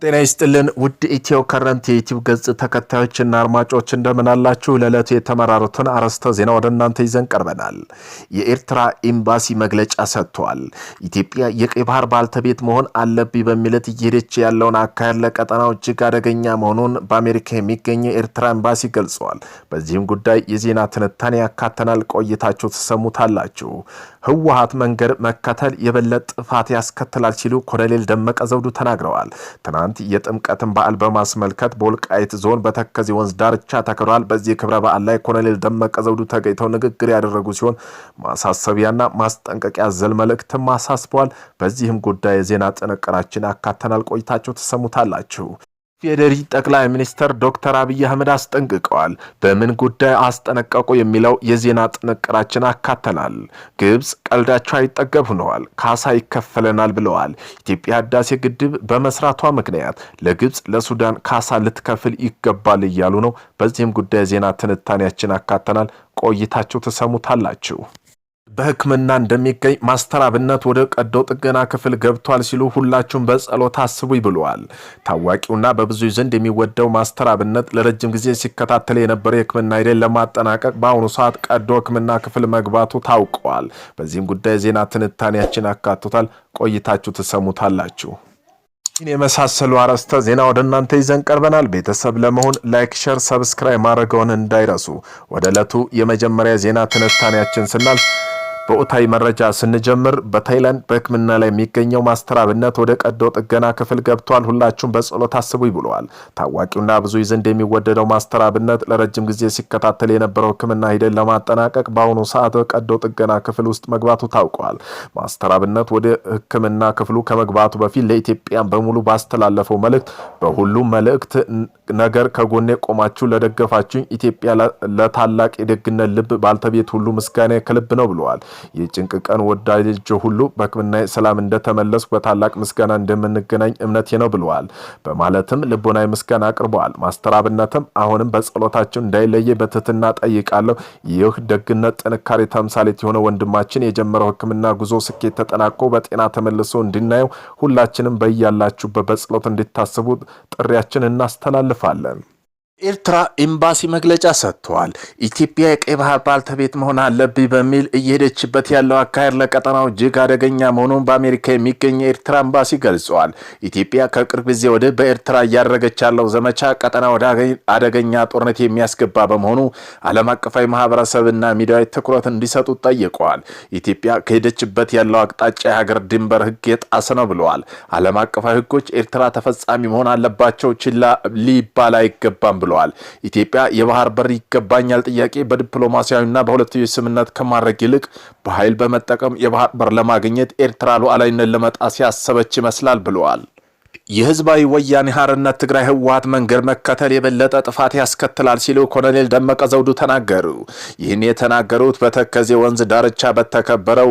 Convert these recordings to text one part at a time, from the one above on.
ጤና ይስጥልን ውድ ኢትዮ ከረንት የዩቲዩብ ገጽ ተከታዮችና አድማጮች እንደምን አላችሁ? ለዕለቱ የተመራሩትን አርዕስተ ዜና ወደ እናንተ ይዘን ቀርበናል። የኤርትራ ኤምባሲ መግለጫ ሰጥቷል። ኢትዮጵያ የቀይ ባህር ባልተቤት መሆን አለብኝ በሚለት እየሄደች ያለውን አካሄድ ለቀጠናው እጅግ አደገኛ መሆኑን በአሜሪካ የሚገኘው ኤርትራ ኤምባሲ ገልጿል። በዚህም ጉዳይ የዜና ትንታኔ ያካተናል። ቆይታችሁ ተሰሙታላችሁ። ህወሓት መንገድ መከተል የበለጠ ጥፋት ያስከትላል ሲሉ ኮሎኔል ደመቀ ዘውዱ ተናግረዋል። ትናንት የጥምቀትን በዓል በማስመልከት በወልቃይት ዞን በተከዜ ወንዝ ዳርቻ ተከብሯል። በዚህ ክብረ በዓል ላይ ኮሎኔል ደመቀ ዘውዱ ተገኝተው ንግግር ያደረጉ ሲሆን ማሳሰቢያና ማስጠንቀቂያ ዘል መልእክትም አሳስበዋል። በዚህም ጉዳይ የዜና ጥንቅራችን አካተናል። ቆይታችሁ ተሰሙታላችሁ። የፌዴሪ ጠቅላይ ሚኒስትር ዶክተር አብይ አህመድ አስጠንቅቀዋል። በምን ጉዳይ አስጠነቀቁ የሚለው የዜና ጥንቅራችን አካተናል። ግብጽ ቀልዳቸው አይጠገብ ሆነዋል፣ ካሳ ይከፈለናል ብለዋል። ኢትዮጵያ ህዳሴ ግድብ በመስራቷ ምክንያት ለግብጽ ለሱዳን ካሳ ልትከፍል ይገባል እያሉ ነው። በዚህም ጉዳይ የዜና ትንታኔያችን አካተናል። ቆይታችሁ ተሰሙታላችሁ። በህክምና እንደሚገኝ ማስተር አብነት ወደ ቀዶ ጥገና ክፍል ገብቷል ሲሉ ሁላችሁም በጸሎት አስቡኝ ብለዋል። ታዋቂውና በብዙ ዘንድ የሚወደው ማስተር አብነት ለረጅም ጊዜ ሲከታተል የነበረው የህክምና ሂደት ለማጠናቀቅ በአሁኑ ሰዓት ቀዶ ህክምና ክፍል መግባቱ ታውቋል። በዚህም ጉዳይ ዜና ትንታኔያችን አካቶታል። ቆይታችሁ ተሰሙታላችሁ። የመሳሰሉ አርዕስተ ዜና ወደ እናንተ ይዘን ቀርበናል። ቤተሰብ ለመሆን ላይክ፣ ሼር፣ ሰብስክራይብ ማድረግዎን እንዳይረሱ። ወደ ዕለቱ የመጀመሪያ ዜና ትንታኔያችን ስናልፍ በኦታይ መረጃ ስንጀምር በታይላንድ በህክምና ላይ የሚገኘው ማስተር አብነት ወደ ቀዶ ጥገና ክፍል ገብቷል። ሁላችሁም በጸሎት አስቡኝ ብለዋል። ታዋቂውና ብዙ ዘንድ የሚወደደው ማስተር አብነት ለረጅም ጊዜ ሲከታተል የነበረው ህክምና ሂደት ለማጠናቀቅ በአሁኑ ሰዓት ቀዶ ጥገና ክፍል ውስጥ መግባቱ ታውቋል። ማስተር አብነት ወደ ህክምና ክፍሉ ከመግባቱ በፊት ለኢትዮጵያ በሙሉ ባስተላለፈው መልእክት በሁሉም መልእክት ነገር ከጎኔ ቆማችሁ ለደገፋችሁኝ ኢትዮጵያ ለታላቅ የደግነት ልብ ባልተቤት ሁሉ ምስጋና ከልብ ነው ብለዋል። የጭንቅ ቀን ወዳጅ ሁሉ በህክምና ሰላም እንደተመለሱ በታላቅ ምስጋና እንደምንገናኝ እምነቴ ነው ብለዋል። በማለትም ልቦናዊ ምስጋና አቅርበዋል። ማስተር አብነትም አሁንም በጸሎታችን እንዳይለየ በትህትና ጠይቃለሁ። ይህ ደግነት ጥንካሬ ተምሳሌት የሆነ ወንድማችን የጀመረው ህክምና ጉዞ ስኬት ተጠናቆ በጤና ተመልሶ እንድናየው ሁላችንም በያላችሁበት በጸሎት እንድታስቡ ጥሪያችን እናስተላልፋለን። ኤርትራ ኤምባሲ መግለጫ ሰጥቷል። ኢትዮጵያ የቀይ ባህር ባልተቤት መሆን አለብኝ በሚል እየሄደችበት ያለው አካሄድ ለቀጠናው እጅግ አደገኛ መሆኑን በአሜሪካ የሚገኘው ኤርትራ ኤምባሲ ገልጿል። ኢትዮጵያ ከቅርብ ጊዜ ወዲህ በኤርትራ እያደረገች ያለው ዘመቻ ቀጠና ወደ አደገኛ ጦርነት የሚያስገባ በመሆኑ ዓለም አቀፋዊ ማህበረሰብና ሚዲያዎች ትኩረት እንዲሰጡ ጠይቀዋል። ኢትዮጵያ ከሄደችበት ያለው አቅጣጫ የሀገር ድንበር ህግ የጣሰ ነው ብለዋል። ዓለም አቀፋዊ ህጎች ኤርትራ ተፈጻሚ መሆን አለባቸው፣ ችላ ሊባል አይገባም ብለዋል። ኢትዮጵያ የባህር በር ይገባኛል ጥያቄ በዲፕሎማሲያዊና በሁለትዮሽ ስምምነት ከማድረግ ይልቅ በኃይል በመጠቀም የባህር በር ለማግኘት ኤርትራ ሉዓላዊነትን ለመጣስ ያሰበች ይመስላል ብለዋል። የህዝባዊ ወያኔ ሓርነት ትግራይ ህወሓት መንገድ መከተል የበለጠ ጥፋት ያስከትላል ሲሉ ኮሎኔል ደመቀ ዘውዱ ተናገሩ። ይህን የተናገሩት በተከዜ ወንዝ ዳርቻ በተከበረው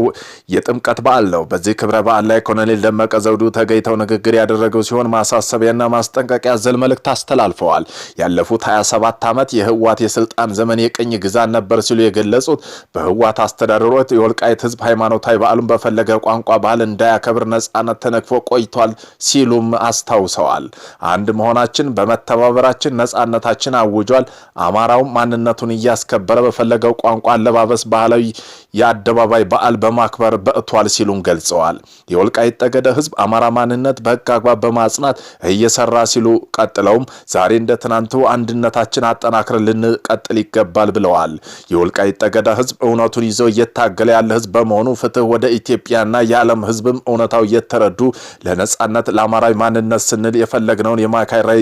የጥምቀት በዓል ነው። በዚህ ክብረ በዓል ላይ ኮሎኔል ደመቀ ዘውዱ ተገኝተው ንግግር ያደረገው ሲሆን ማሳሰቢያና ማስጠንቀቂያ ዘል መልእክት አስተላልፈዋል። ያለፉት 27 ዓመት የህወሓት የስልጣን ዘመን የቅኝ ግዛት ነበር ሲሉ የገለጹት በህወሓት አስተዳደር ወቅት የወልቃይት ህዝብ ሃይማኖታዊ በዓሉን በፈለገ ቋንቋ ባህል እንዳያከብር ነጻነት ተነክፎ ቆይቷል ሲሉም አስታውሰዋል። አንድ መሆናችን በመተባበራችን ነጻነታችን አውጇል። አማራው ማንነቱን እያስከበረ በፈለገው ቋንቋ አለባበስ ባህላዊ የአደባባይ በዓል በማክበር በእቷል ሲሉም ገልጸዋል። የወልቃይት ጠገደ ህዝብ አማራ ማንነት በህግ አግባብ በማጽናት እየሰራ ሲሉ ቀጥለውም ዛሬ እንደ ትናንቱ አንድነታችን አጠናክረን ልንቀጥል ይገባል ብለዋል። የወልቃይት ጠገደ ህዝብ እውነቱን ይዘው እየታገለ ያለ ህዝብ በመሆኑ ፍትህ ወደ ኢትዮጵያና የዓለም ህዝብም እውነታው እየተረዱ ለነጻነት ለአማራዊ ማንነት ስንል የፈለግነውን የማካራይ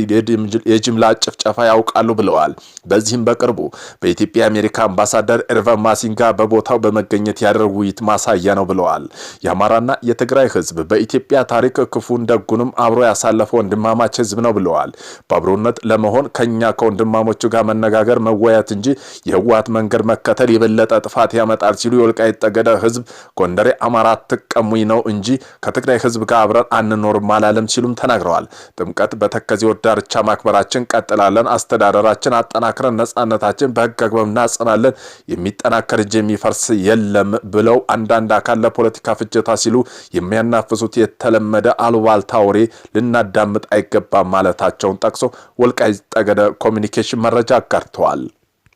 የጅምላ ጭፍጨፋ ያውቃሉ ብለዋል። በዚህም በቅርቡ በኢትዮጵያ አሜሪካ አምባሳደር ኤርቨን ማሲንጋ በቦታው በመገኘት ያደረጉ ውይይት ማሳያ ነው ብለዋል። የአማራና የትግራይ ህዝብ በኢትዮጵያ ታሪክ ክፉን ደጉንም አብሮ ያሳለፈ ወንድማማች ህዝብ ነው ብለዋል። በአብሮነት ለመሆን ከኛ ከወንድማሞቹ ጋር መነጋገር መወያየት እንጂ የህወሓት መንገድ መከተል የበለጠ ጥፋት ያመጣል ሲሉ የወልቃይት ጠገደ ህዝብ ጎንደሬ አማራ ተቀሙኝ ነው እንጂ ከትግራይ ህዝብ ጋር አብረን አንኖርም አላለም ሲሉም ተናግረዋል። ጥምቀት በተከዜ ወር ዳርቻ ማክበራችን ቀጥላለን። አስተዳደራችን አጠናክረን ነጻነታችን በህግ አግባብ እናጸናለን። የሚጠናከር እንጂ የሚፈርስ የለም ብለው አንዳንድ አካል ለፖለቲካ ፍጀታ ሲሉ የሚያናፍሱት የተለመደ አሉባልታ ወሬ ልናዳምጥ አይገባም ማለታቸውን ጠቅሶ ወልቃይት ጠገደ ኮሚኒኬሽን መረጃ አጋርተዋል።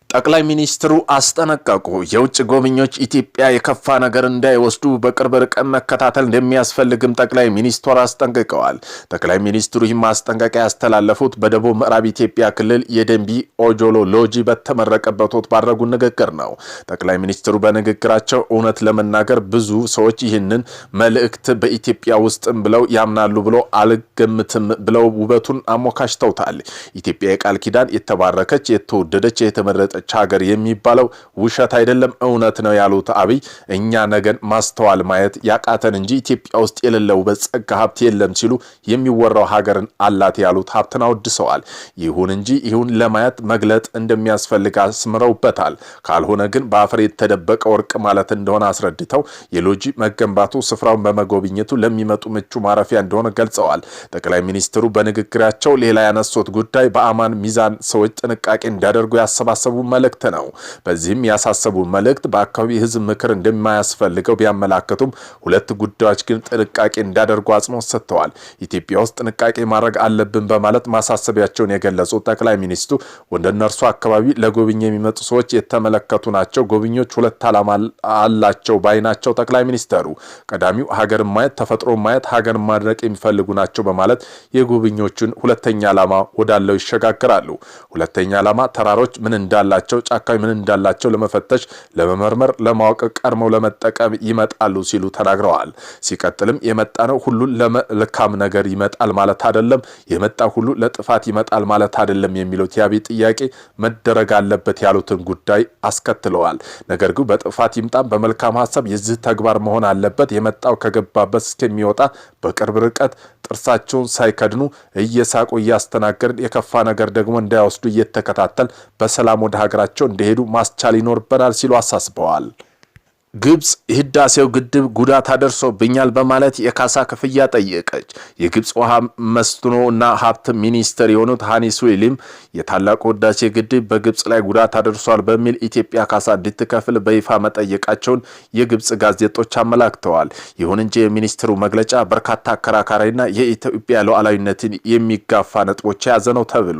ጠቅላይ ሚኒስትሩ አስጠነቀቁ። የውጭ ጎብኚዎች ኢትዮጵያ የከፋ ነገር እንዳይወስዱ በቅርብ ርቀት መከታተል እንደሚያስፈልግም ጠቅላይ ሚኒስትሩ አስጠንቅቀዋል። ጠቅላይ ሚኒስትሩ ይህን ማስጠንቀቂያ ያስተላለፉት በደቡብ ምዕራብ ኢትዮጵያ ክልል የደንቢ ኦጆሎ ሎጂ በተመረቀበት ወቅት ባደረጉ ንግግር ነው። ጠቅላይ ሚኒስትሩ በንግግራቸው እውነት ለመናገር ብዙ ሰዎች ይህንን መልእክት በኢትዮጵያ ውስጥም ብለው ያምናሉ ብሎ አልገምትም ብለው ውበቱን አሞካሽተውታል። ኢትዮጵያ የቃል ኪዳን የተባረከች የተወደደች የተመረጠች ሀገር የሚባለው ውሸት አይደለም እውነት ነው ያሉት አብይ እኛ ነገን ማስተዋል ማየት ያቃተን እንጂ ኢትዮጵያ ውስጥ የሌለው በጸጋ ሀብት የለም ሲሉ የሚወራው ሀገርን አላት ያሉት ሀብትን አወድሰዋል። ይሁን እንጂ ይሁን ለማየት መግለጥ እንደሚያስፈልግ አስምረውበታል። ካልሆነ ግን በአፈር የተደበቀ ወርቅ ማለት እንደሆነ አስረድተው የሎጂ መገንባቱ ስፍራውን በመጎብኘቱ ለሚመጡ ምቹ ማረፊያ እንደሆነ ገልጸዋል። ጠቅላይ ሚኒስትሩ በንግግራቸው ሌላ ያነሱት ጉዳይ በአማን ሚዛን ሰዎች ጥንቃቄ እንዲያደርጉ ያሰባሰቡ መልእክት ነው። በዚህም ያሳሰቡ መልእክት በአካባቢ ህዝብ ምክር እንደማያስፈልገው ቢያመላክቱም ሁለት ጉዳዮች ግን ጥንቃቄ እንዲያደርጉ አጽንኦት ሰጥተዋል። ኢትዮጵያ ውስጥ ጥንቃቄ ማድረግ አለብን በማለት ማሳሰቢያቸውን የገለጹት ጠቅላይ ሚኒስትሩ ወደ እነርሱ አካባቢ ለጎብኝ የሚመጡ ሰዎች የተመለከቱ ናቸው። ጎብኞች ሁለት ዓላማ አላቸው ባይናቸው ጠቅላይ ሚኒስትሩ ቀዳሚው ሀገርን ማየት፣ ተፈጥሮ ማየት፣ ሀገርን ማድረቅ የሚፈልጉ ናቸው በማለት የጎብኞቹን ሁለተኛ ዓላማ ወዳለው ይሸጋግራሉ። ሁለተኛ ዓላማ ተራሮች ምን እንዳላቸው ጫካይ ምን እንዳላቸው ለመፈተሽ ለመመርመር ለማወቅ ቀርመው ለመጠቀም ይመጣሉ ሲሉ ተናግረዋል። ሲቀጥልም የመጣ ነው ሁሉ ለመልካም ነገር ይመጣል ማለት አይደለም፣ የመጣ ሁሉ ለጥፋት ይመጣል ማለት አይደለም የሚለው የአብይ ጥያቄ መደረግ አለበት ያሉትን ጉዳይ አስከትለዋል። ነገር ግን በጥፋት ይምጣም በመልካም ሐሳብ የዚህ ተግባር መሆን አለበት። የመጣው ከገባበት እስከሚወጣ በቅርብ ርቀት ጥርሳቸውን ሳይከድኑ እየሳቁ እያስተናገርን የከፋ ነገር ደግሞ እንዳይወስዱ እየተከታተል በሰላም ወደ ሀገራቸው እንደሄዱ ማስቻል ይኖርበናል ሲሉ አሳስበዋል። ግብጽ የህዳሴው ግድብ ጉዳት አደርሶብኛል በማለት የካሳ ክፍያ ጠየቀች። የግብጽ ውሃ መስኖ እና ሀብት ሚኒስትር የሆኑት ሃኒስ ዌሊም የታላቁ ህዳሴ ግድብ በግብጽ ላይ ጉዳት አደርሷል በሚል ኢትዮጵያ ካሳ እንድትከፍል በይፋ መጠየቃቸውን የግብጽ ጋዜጦች አመላክተዋል። ይሁን እንጂ የሚኒስትሩ መግለጫ በርካታ አከራካሪና የኢትዮጵያ ሉዓላዊነትን የሚጋፋ ነጥቦች የያዘ ነው ተብሏል።